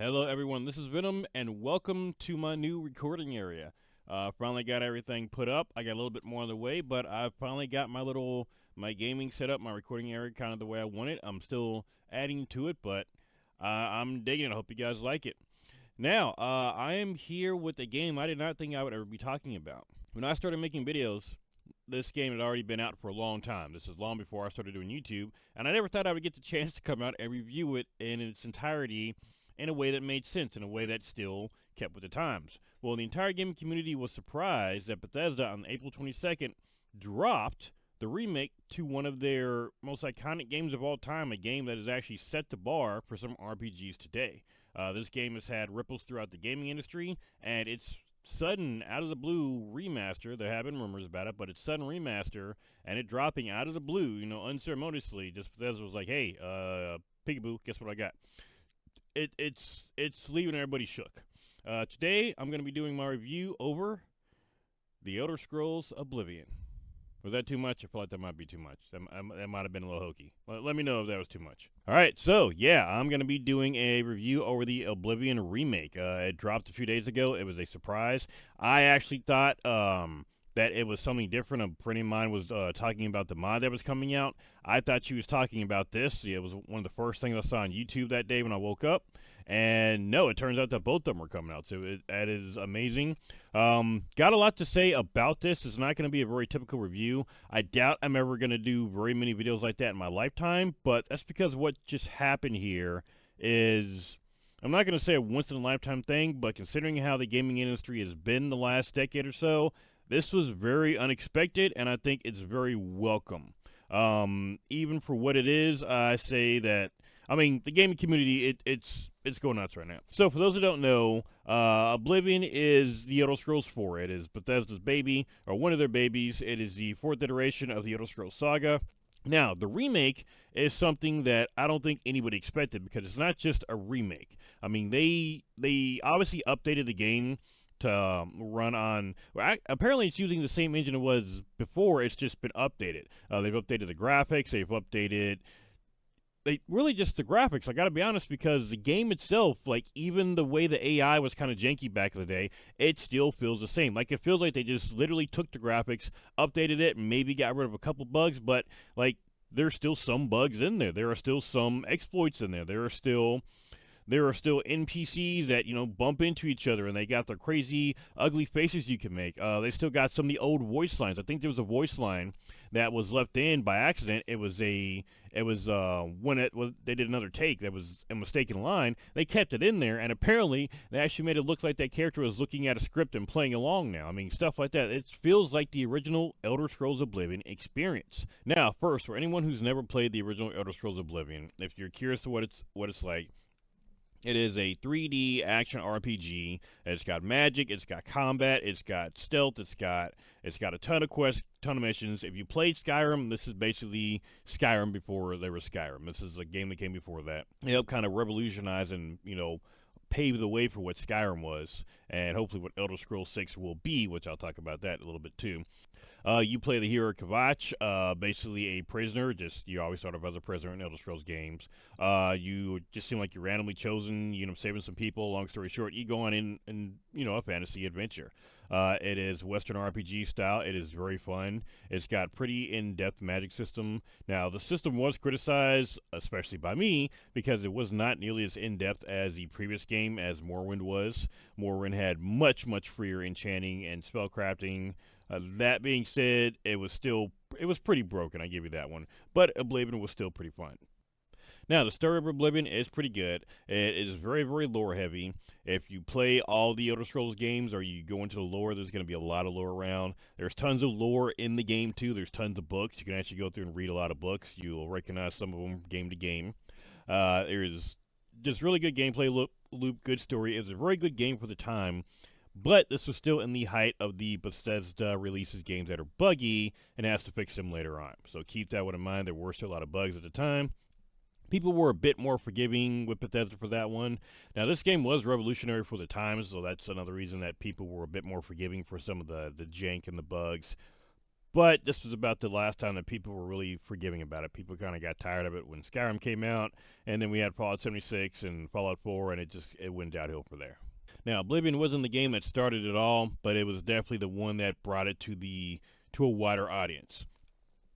Hello, everyone. This is Venom, and welcome to my new recording area. Finally got everything put up. I got a little bit more on the way, but I finally got my gaming set up, my recording area, kind of the way I want it. I'm still adding to it, but I'm digging it. I hope you guys like it. Now, I am here with a game I did not think I would ever be talking about. When I started making videos, this game had already been out for a long time. This is long before I started doing YouTube, and I never thought I would get the chance to come out and review it in its entirety in a way that made sense, in a way that still kept with the times. Well, the entire gaming community was surprised that Bethesda on April 22nd dropped the remake to one of their most iconic games of all time, a game that has actually set the bar for some RPGs today. This game has had ripples throughout the gaming industry, and it's sudden, out of the blue remaster. There have been rumors about it, but it's sudden remaster, and it dropping out of the blue, unceremoniously. Just Bethesda was like, "Hey, peekaboo, guess what I got?" It's leaving everybody shook. Today, I'm going to be doing my review over the Elder Scrolls Oblivion. Was that too much? I feel like that might be too much. That might have been a little hokey. Let me know if that was too much. All right, so yeah, I'm going to be doing a review over the Oblivion remake. It dropped a few days ago. It was a surprise. I actually thought that it was something different. A friend of mine was talking about the mod that was coming out. I thought she was talking about this. It was one of the first things I saw on YouTube that day when I woke up. And no, it turns out that both of them were coming out. So that is amazing. Got a lot to say about this. It's not going to be a very typical review. I doubt I'm ever going to do very many videos like that in my lifetime. But that's because what just happened here is, I'm not going to say a once-in-a-lifetime thing, but considering how the gaming industry has been the last decade or so, this was very unexpected, and I think it's very welcome. Even for what it is, I say that, the gaming community, it's going nuts right now. So for those who don't know, Oblivion is the Elder Scrolls 4. It is Bethesda's baby, or one of their babies. It is the fourth iteration of the Elder Scrolls saga. Now, the remake is something that I don't think anybody expected, because it's not just a remake. They obviously updated the game to run on. Well, apparently, it's using the same engine it was before. It's just been updated. They've updated the graphics. They've updated. They really just the graphics. I got to be honest, because the game itself, like even the way the AI was kind of janky back in the day, it still feels the same. Like it feels like they just literally took the graphics, updated it, and maybe got rid of a couple bugs, but like there's still some bugs in there. There are still some exploits in there. There are still NPCs that bump into each other, and they got their crazy, ugly faces you can make. They still got some of the old voice lines. I think there was a voice line that was left in by accident. It was when they did another take. That was a mistaken line. They kept it in there, and apparently they actually made it look like that character was looking at a script and playing along. Now, stuff like that. It feels like the original Elder Scrolls Oblivion experience. Now, first, for anyone who's never played the original Elder Scrolls Oblivion, if you're curious to what it's like. It is a 3D action RPG. It's got magic, it's got combat, it's got stealth, it's got a ton of quests, ton of missions. If you played Skyrim, this is basically Skyrim before there was Skyrim. This is a game that came before that. It helped kind of revolutionize and pave the way for what Skyrim was, and hopefully what Elder Scrolls 6 will be, which I'll talk about that a little bit too. You play the hero Kavach, basically a prisoner. Just you always start off as a prisoner in Elder Scrolls games. You just seem like you're randomly chosen. Saving some people. Long story short, you go on in a fantasy adventure. It is Western RPG style. It is very fun. It's got pretty in-depth magic system. Now, the system was criticized, especially by me, because it was not nearly as in-depth as the previous game, as Morrowind was. Morrowind had much, much freer enchanting and spellcrafting. That being said, it was pretty broken. I give you that one. But Oblivion was still pretty fun. Now, the story of Oblivion is pretty good. It is very, very lore heavy. If you play all the Elder Scrolls games or you go into the lore, there's going to be a lot of lore around. There's tons of lore in the game, too. There's tons of books. You can actually go through and read a lot of books. You'll recognize some of them game to game. There's just really good gameplay loop, good story. It's a very good game for the time. But this was still in the height of the Bethesda releases games that are buggy and has to fix them later on. So keep that one in mind. There were still a lot of bugs at the time. People were a bit more forgiving with Bethesda for that one. Now, this game was revolutionary for the times, so that's another reason that people were a bit more forgiving for some of the jank and the bugs. But this was about the last time that people were really forgiving about it. People kind of got tired of it when Skyrim came out, and then we had Fallout 76 and Fallout 4, and it went downhill from there. Now, Oblivion wasn't the game that started it all, but it was definitely the one that brought it to a wider audience.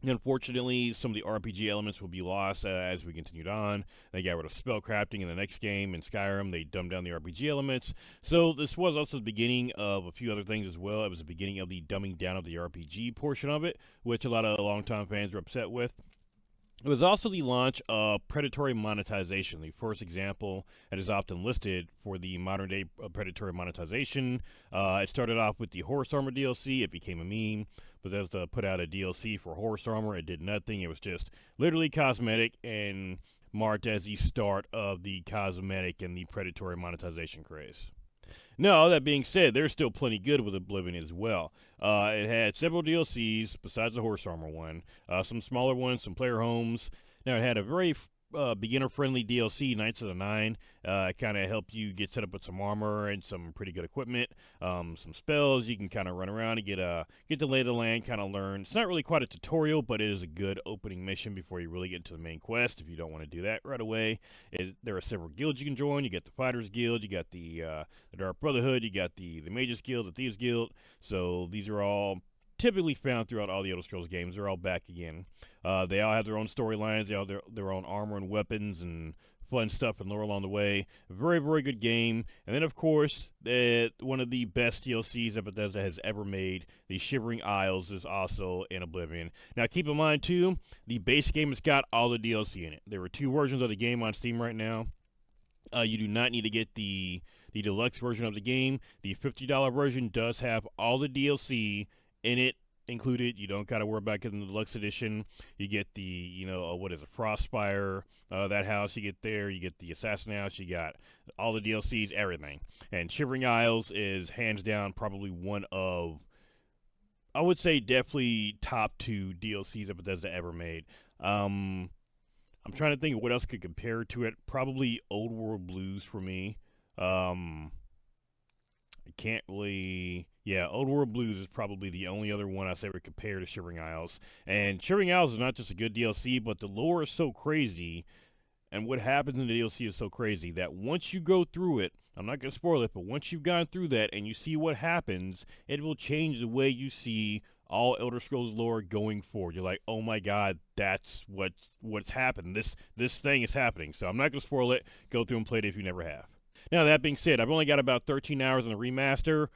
Unfortunately, some of the RPG elements will be lost as we continued on. They got rid of spellcrafting in the next game. In Skyrim, they dumbed down the RPG elements. So this was also the beginning of a few other things as well. It was the beginning of the dumbing down of the RPG portion of it, which a lot of longtime fans were upset with. It was also the launch of predatory monetization, the first example that is often listed for the modern day predatory monetization. It started off with the Horse Armor DLC. It became a meme. Bethesda put out a DLC for Horse Armor. It did nothing. It was just literally cosmetic and marked as the start of the cosmetic and the predatory monetization craze. Now, that being said, there's still plenty good with Oblivion as well. It had several DLCs besides the Horse Armor one, some smaller ones, some player homes. Now, it had a very beginner-friendly DLC, Knights of the Nine. It kind of helped you get set up with some armor and some pretty good equipment, some spells. You can kind of run around and get the lay of the land, kind of learn. It's not really quite a tutorial, but it is a good opening mission before you really get into the main quest. If you don't want to do that right away, there are several guilds you can join. You got the Fighters Guild, you got the Dark Brotherhood, you got the Mages Guild, the Thieves Guild. So these are all typically found throughout all the Elder Scrolls games. They're all back again. They all have their own storylines. They all have their own armor and weapons and fun stuff and lore along the way. Very, very good game. And then, of course, one of the best DLCs that Bethesda has ever made, the Shivering Isles, is also in Oblivion. Now, keep in mind, too, the base game has got all the DLC in it. There are 2 versions of the game on Steam right now. You do not need to get the deluxe version of the game. The $50 version does have all the DLC in it included. You don't got to worry about getting the deluxe edition. You get the, Frostspire, that house you get there. You get the Assassin house. You got all the DLCs, everything. And Shivering Isles is hands down probably one of, I would say, definitely top 2 DLCs that Bethesda ever made. I'm trying to think of what else could compare to it. Probably Old World Blues for me. I can't really. Yeah, Old World Blues is probably the only other one I say would compare to Shivering Isles. And Shivering Isles is not just a good DLC, but the lore is so crazy, and what happens in the DLC is so crazy that once you go through it, I'm not going to spoil it, but once you've gone through that and you see what happens, it will change the way you see all Elder Scrolls lore going forward. You're like, oh my god, that's what's happened. This thing is happening. So I'm not going to spoil it. Go through and play it if you never have. Now, that being said, I've only got about 13 hours in the remaster,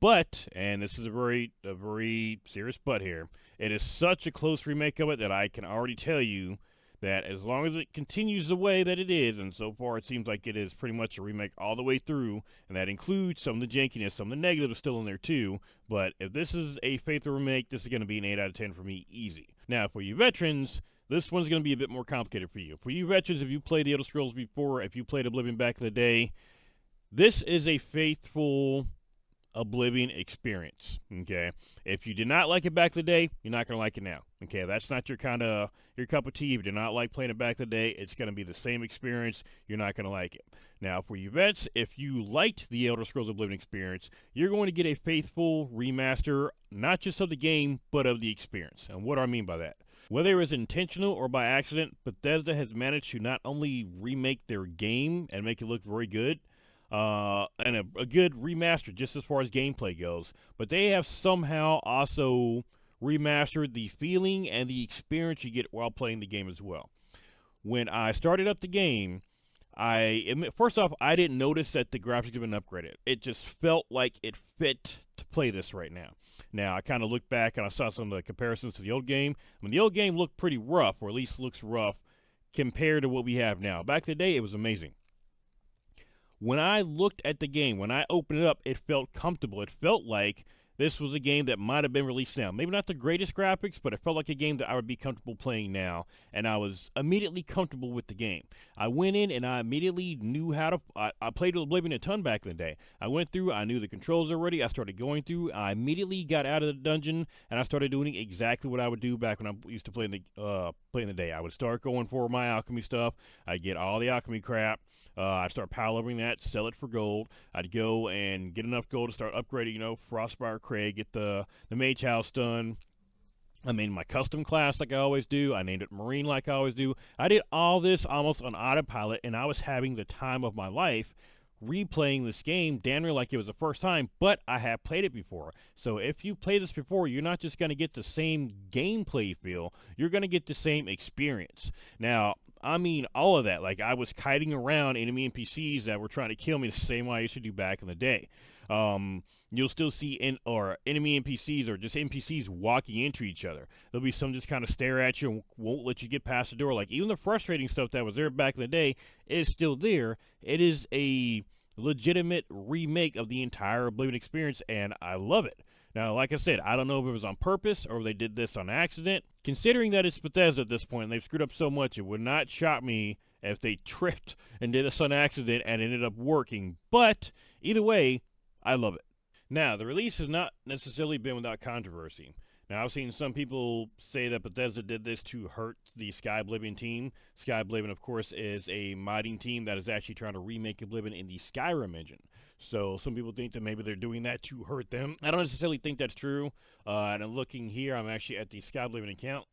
but, and this is a very serious but here, it is such a close remake of it that I can already tell you that as long as it continues the way that it is, and so far it seems like it is pretty much a remake all the way through, and that includes some of the jankiness, some of the negatives still in there too, but if this is a faithful remake, this is going to be an 8 out of 10 for me, easy. Now, for you veterans, this one's going to be a bit more complicated for you. For you veterans, if you played the Elder Scrolls before, if you played Oblivion back in the day, this is a faithful Oblivion experience, okay? If you did not like it back in the day, you're not going to like it now, okay? That's not your cup of tea. If you did not like playing it back in the day, it's going to be the same experience. You're not going to like it. Now, for you vets, if you liked the Elder Scrolls Oblivion experience, you're going to get a faithful remaster, not just of the game, but of the experience. And what do I mean by that? Whether it was intentional or by accident, Bethesda has managed to not only remake their game and make it look very good, and a good remaster just as far as gameplay goes, but they have somehow also remastered the feeling and the experience you get while playing the game as well. When I started up the game, first off, I didn't notice that the graphics had been upgraded. It just felt like it fit to play this right now. Now, I kind of looked back and I saw some of the comparisons to the old game. I mean, the old game looked pretty rough, or at least looks rough, compared to what we have now. Back in the day, it was amazing. When I looked at the game, when I opened it up, it felt comfortable. It felt like this was a game that might have been released now. Maybe not the greatest graphics, but it felt like a game that I would be comfortable playing now, and I was immediately comfortable with the game. I went in and I immediately knew how to. I played Oblivion a ton back in the day. I went through, I knew the controls already. I started going through. I immediately got out of the dungeon, and I started doing exactly what I would do back when I used to play in the day. I would start going for my alchemy stuff. I'd get all the alchemy crap. I'd start power-leveling that, sell it for gold. I'd go and get enough gold to start upgrading, Frostspire Craig, get the Mage House done, I made my custom class like I always do. I named it Marine like I always do. I did all this almost on autopilot, and I was having the time of my life replaying this game damn near like it was the first time, but I have played it before. So if you play this before, you're not just going to get the same gameplay feel, you're going to get the same experience. Now, I mean all of that. Like, I was kiting around enemy NPCs that were trying to kill me the same way I used to do back in the day. You'll still see enemy NPCs or just NPCs walking into each other. There'll be some just kind of stare at you and won't let you get past the door. Like, even the frustrating stuff that was there back in the day is still there. It is a legitimate remake of the entire Oblivion experience, and I love it. Now, like I said, I don't know if it was on purpose or if they did this on accident. Considering that it's Bethesda at this point and they've screwed up so much, it would not shock me if they tripped and did this on accident and it ended up working. But either way, I love it. Now, the release has not necessarily been without controversy. Now, I've seen some people say that Bethesda did this to hurt the Sky Oblivion team. Sky Oblivion, of course, is a modding team that is actually trying to remake Oblivion in the Skyrim engine. So some people think that maybe they're doing that to hurt them. I don't necessarily think that's true. And I'm looking here. I'm actually at the Sky Oblivion account.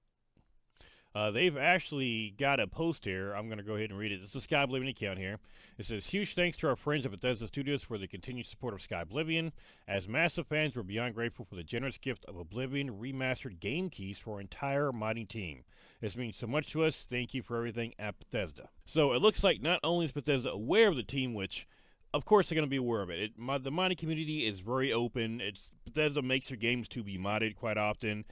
They've actually got a post here. I'm going to go ahead and read it. It's the Sky Oblivion account here. It says, huge thanks to our friends at Bethesda Studios for the continued support of Sky Oblivion. As massive fans, we're beyond grateful for the generous gift of Oblivion Remastered game keys for our entire modding team. This means so much to us. Thank you for everything at Bethesda. So it looks like not only is Bethesda aware of the team, which of course they're going to be aware of it. The modding community is very open. Bethesda makes their games to be modded quite often.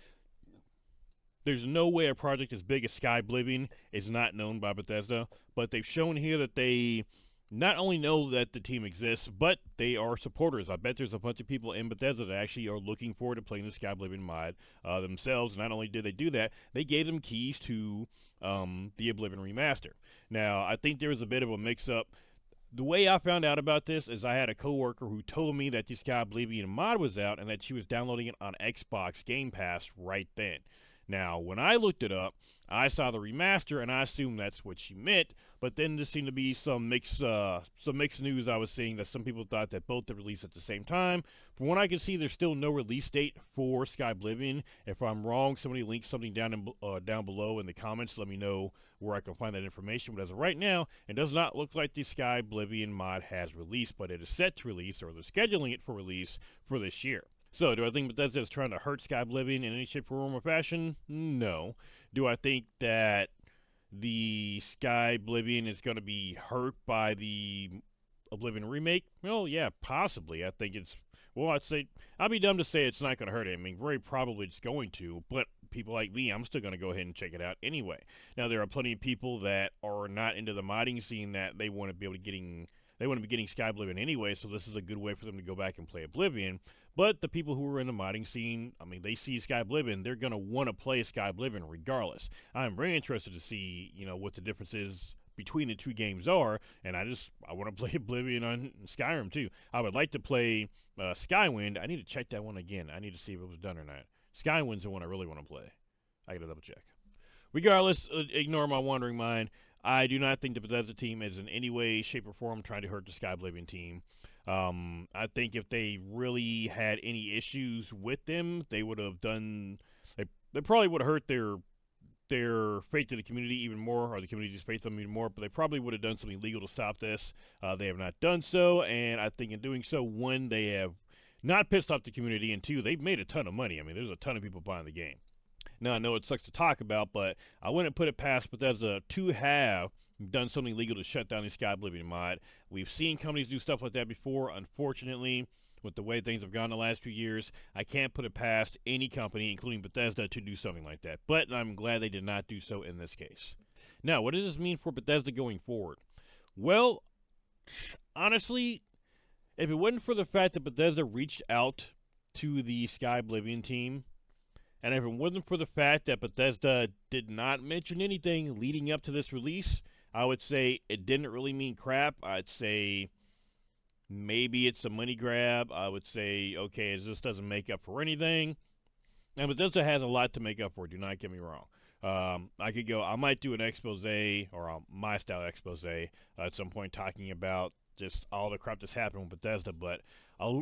There's no way a project as big as Sky Oblivion is not known by Bethesda, but they've shown here that they not only know that the team exists, but they are supporters. I bet there's a bunch of people in Bethesda that actually are looking forward to playing the Sky Oblivion mod themselves. Not only did they do that, they gave them keys to the Oblivion Remaster. Now, I think there was a bit of a mix-up. The way I found out about this is I had a coworker who told me that the Sky Oblivion mod was out and that she was downloading it on Xbox Game Pass right then. Now, when I looked it up, I saw the remaster, and I assumed that's what she meant, but then there seemed to be some mixed news I was seeing that some people thought that both had released at the same time. From what I can see, there's still no release date for Sky Oblivion. If I'm wrong, somebody link something down below in the comments. Let me know where I can find that information. But as of right now, it does not look like the Sky Oblivion mod has released, but it is set to release, or they're scheduling it for release for this year. So, do I think Bethesda is trying to hurt Sky Oblivion in any shape, form, or fashion? No. Do I think that the Sky Oblivion is going to be hurt by the Oblivion remake? Well, yeah, possibly. I think I'd be dumb to say it's not going to hurt it. I mean, very probably it's going to, but people like me, I'm still going to go ahead and check it out anyway. Now, there are plenty of people that are not into the modding scene that they want to be able to be getting Sky Oblivion anyway, so this is a good way for them to go back and play Oblivion. But the people who are in the modding scene, I mean, they see Sky Oblivion, they're going to want to play Sky Oblivion regardless. I'm very interested to see, what the differences between the two games are, and I want to play Oblivion on Skyrim too. I would like to play Skywind. I need to check that one again. I need to see if it was done or not. Skywind's the one I really want to play. I got to double check. Regardless, ignore my wandering mind. I do not think the Bethesda team is in any way, shape, or form trying to hurt the Sky Oblivion team. I think if they really had any issues with them, they would have done. They probably would have hurt their faith to the community even more, or the community's faith to them even more. But they probably would have done something legal to stop this. They have not done so, and I think in doing so, one, they have not pissed off the community, and two, they've made a ton of money. I mean, there's a ton of people buying the game. Now, I know it sucks to talk about, but I wouldn't put it past Bethesda to have done something legal to shut down the Sky Oblivion mod. We've seen companies do stuff like that before. Unfortunately, with the way things have gone the last few years, I can't put it past any company, including Bethesda, to do something like that. But I'm glad they did not do so in this case. Now, what does this mean for Bethesda going forward? Well, honestly, if it wasn't for the fact that Bethesda reached out to the Sky Oblivion team, and if it wasn't for the fact that Bethesda did not mention anything leading up to this release, I would say it didn't really mean crap. I'd say maybe it's a money grab. I would say, okay, this doesn't make up for anything. And Bethesda has a lot to make up for, do not get me wrong. I might do an expose, or my style expose, at some point talking about just all the crap that's happened with Bethesda, but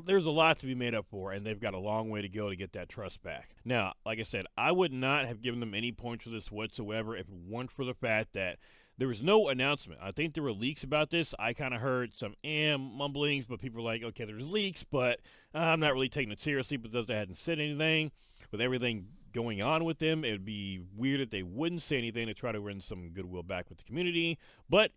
there's a lot to be made up for, and they've got a long way to go to get that trust back. Now, like I said, I would not have given them any points for this whatsoever if it weren't for the fact that there was no announcement. I think there were leaks about this. I kind of heard some mumblings, but people were like, okay, there's leaks, but I'm not really taking it seriously. Bethesda hadn't said anything. With everything going on with them, it would be weird if they wouldn't say anything to try to win some goodwill back with the community. But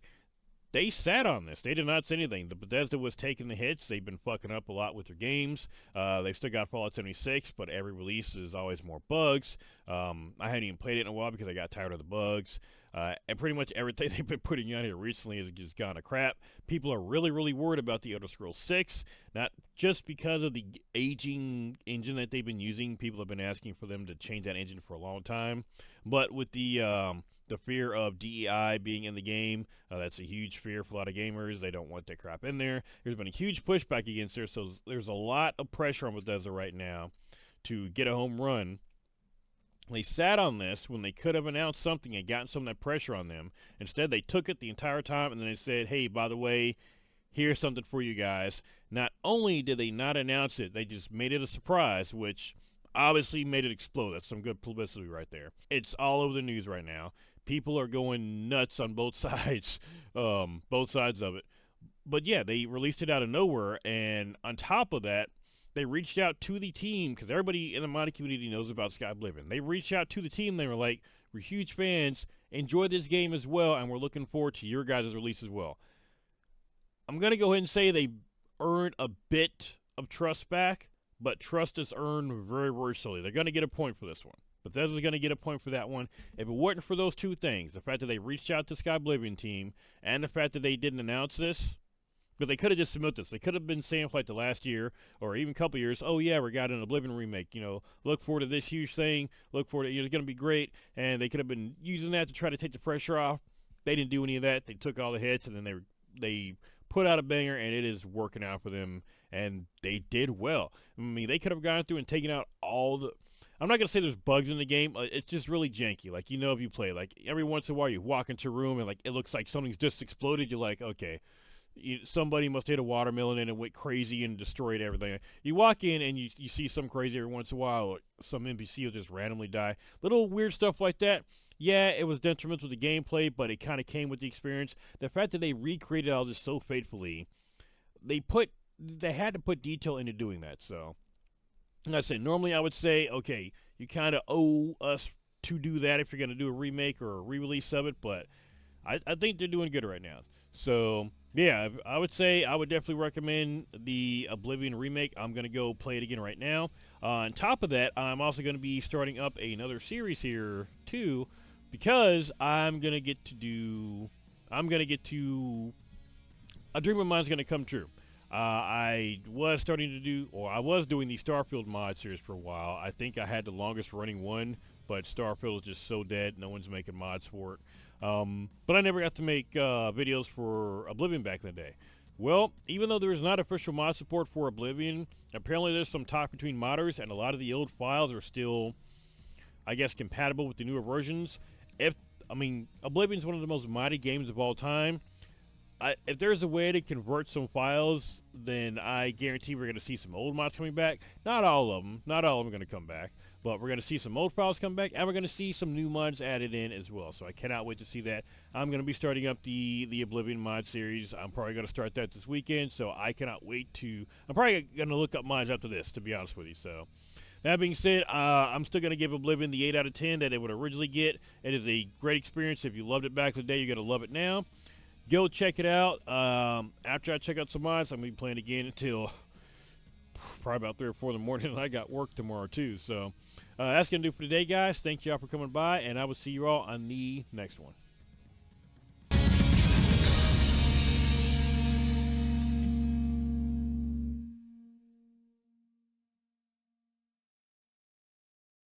they sat on this. They did not say anything. The Bethesda was taking the hits. They've been fucking up a lot with their games. They've still got Fallout 76, but every release is always more bugs. I hadn't even played it in a while because I got tired of the bugs. And pretty much everything they've been putting out here recently has just gone to crap. People are really, really worried about the Elder Scrolls 6, not just because of the aging engine that they've been using. People have been asking for them to change that engine for a long time. But with the fear of DEI being in the game, that's a huge fear for a lot of gamers. They don't want that crap in there. There's been a huge pushback against it, so there's a lot of pressure on Bethesda right now to get a home run. They sat on this when they could have announced something and gotten some of that pressure on them. Instead, they took it the entire time, and then they said, hey, by the way, here's something for you guys. Not only did they not announce it, they just made it a surprise, which obviously made it explode. That's some good publicity right there. It's all over the news right now. People are going nuts on both sides of it. But yeah, they released it out of nowhere, and on top of that, they reached out to the team, because everybody in the modding community knows about Sky Oblivion. They reached out to the team. They were like, we're huge fans. Enjoy this game as well, and we're looking forward to your guys' release as well. I'm going to go ahead and say they earned a bit of trust back, but trust is earned very, very slowly. They're going to get a point for this one. Bethesda's going to get a point for that one. If it weren't for those two things, the fact that they reached out to Sky Oblivion team and the fact that they didn't announce this, but they could have just submitted this. They could have been saying for like the last year or even a couple years, oh yeah, we got an Oblivion remake. You know, look forward to this huge thing. Look forward to it's going to be great. And they could have been using that to try to take the pressure off. They didn't do any of that. They took all the hits, and then they put out a banger, and it is working out for them. And they did well. I mean, they could have gone through and taken out all the. I'm not going to say there's bugs in the game. It's just really janky. Like, you know, if you play, like, every once in a while you walk into a room and, like, it looks like something's just exploded. You're like, okay. Somebody must hit a watermelon and it went crazy and destroyed everything. You walk in and you see some crazy every once in a while. Some NPC will just randomly die. Little weird stuff like that. Yeah, it was detrimental to gameplay, but it kind of came with the experience. The fact that they recreated all this so faithfully, they had to put detail into doing that. So, like I said, normally I would say, okay, you kind of owe us to do that if you're going to do a remake or a re-release of it, but I think they're doing good right now. So, yeah, I would say I would definitely recommend the Oblivion remake. I'm going to go play it again right now. On top of that, I'm also going to be starting up another series here, too, because I'm going to get to a dream of mine is going to come true. I was doing the Starfield mod series for a while. I think I had the longest running one, but Starfield is just so dead. No one's making mods for it. But I never got to make videos for Oblivion back in the day. Well, even though there's not official mod support for Oblivion, apparently there's some talk between modders, and a lot of the old files are still, I guess, compatible with the newer versions. Oblivion's one of the most modded games of all time. If there's a way to convert some files, then I guarantee we're going to see some old mods coming back. Not all of them. Not all of them are going to come back. But we're going to see some old files come back, and we're going to see some new mods added in as well. So I cannot wait to see that. I'm going to be starting up the Oblivion mod series. I'm probably going to start that this weekend, so I cannot wait to. I'm probably going to look up mods after this, to be honest with you. So that being said, I'm still going to give Oblivion the 8 out of 10 that it would originally get. It is a great experience. If you loved it back in the day, you're going to love it now. Go check it out. After I check out some mods, I'm going to be playing again until probably about 3 or 4 in the morning, and I got work tomorrow too. So that's going to do for today, guys. Thank you all for coming by, and I will see you all on the next one.